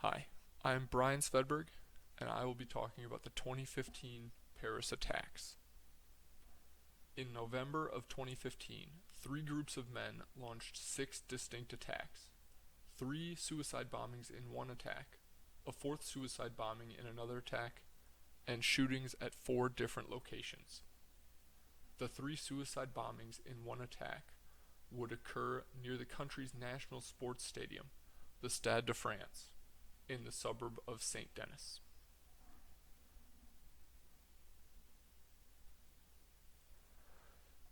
Hi, I am Brian Svedberg, and I will be talking about the 2015 Paris attacks. In November of 2015, three groups of men launched 6 distinct attacks: 3 suicide bombings in one attack, a 4th suicide bombing in another attack, and shootings at 4 different locations. The 3 suicide bombings in one attack would occur near the country's national sports stadium, the Stade de France, in the suburb of St. Denis.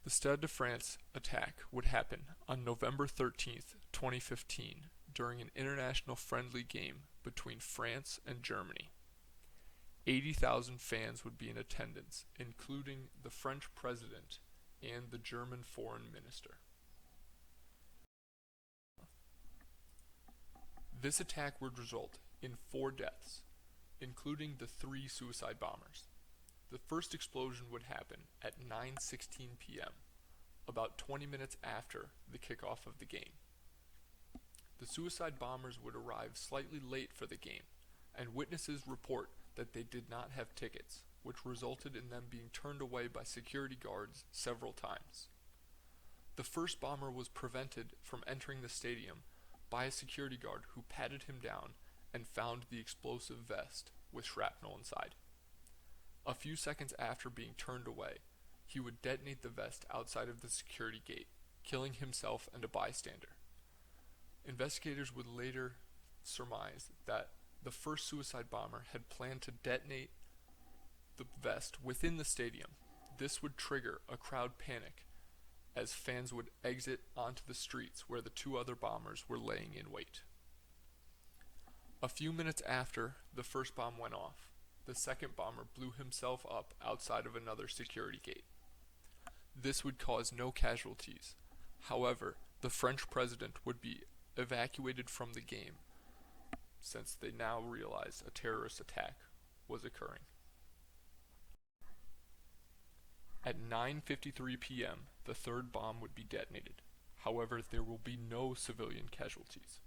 The Stade de France attack would happen on November 13th, 2015, during an international friendly game between France and Germany. 80,000 fans would be in attendance, including the French president and the German foreign minister. This attack would result in 4 deaths, including the 3 suicide bombers. The first explosion would happen at 9:16 p.m., about 20 minutes after the kickoff of the game. The suicide bombers would arrive slightly late for the game, and witnesses report that they did not have tickets, which resulted in them being turned away by security guards several times. The first bomber was prevented from entering the stadium by a security guard who patted him down and found the explosive vest with shrapnel inside. A few seconds after being turned away, he would detonate the vest outside of the security gate, killing himself and a bystander. Investigators would later surmise that the first suicide bomber had planned to detonate the vest within the stadium. This would trigger a crowd panic as fans would exit onto the streets where the 2 other bombers were laying in wait. A few minutes after the first bomb went off, the second bomber blew himself up outside of another security gate. This would cause no casualties. However, the French president would be evacuated from the game since they now realized a terrorist attack was occurring. At 9:53 p.m., the 3rd bomb would be detonated. However, there will be no civilian casualties.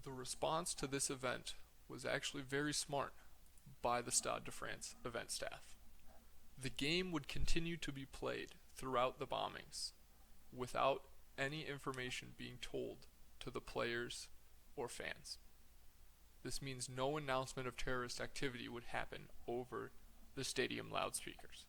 The response to this event was actually very smart by the Stade de France event staff. The game would continue to be played throughout the bombings without any information being told to the players or fans. This means no announcement of terrorist activity would happen over the stadium loudspeakers.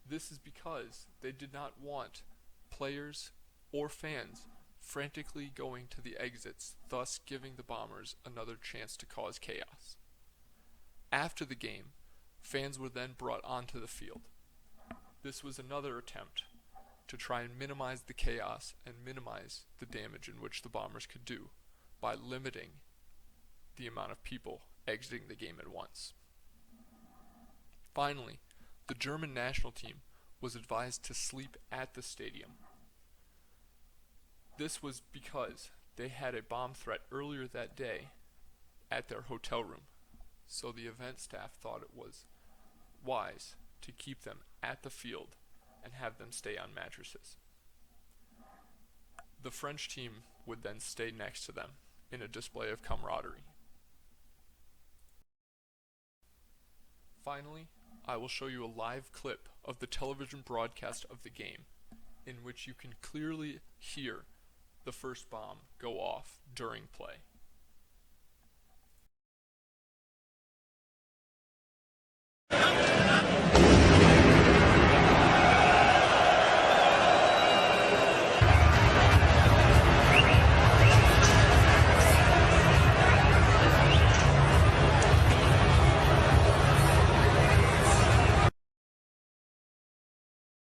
This is because they did not want players or fans frantically going to the exits, thus giving the bombers another chance to cause chaos. After the game, fans were then brought onto the field. This was another attempt to try and minimize the chaos and minimize the damage in which the bombers could do by limiting the amount of people exiting the game at once. Finally, the German national team was advised to sleep at the stadium. This was because they had a bomb threat earlier that day at their hotel room, so the event staff thought it was wise to keep them at the field and have them stay on mattresses. The French team would then stay next to them in a display of camaraderie. Finally, I will show you a live clip of the television broadcast of the game, in which you can clearly hear the first bomb go off during play.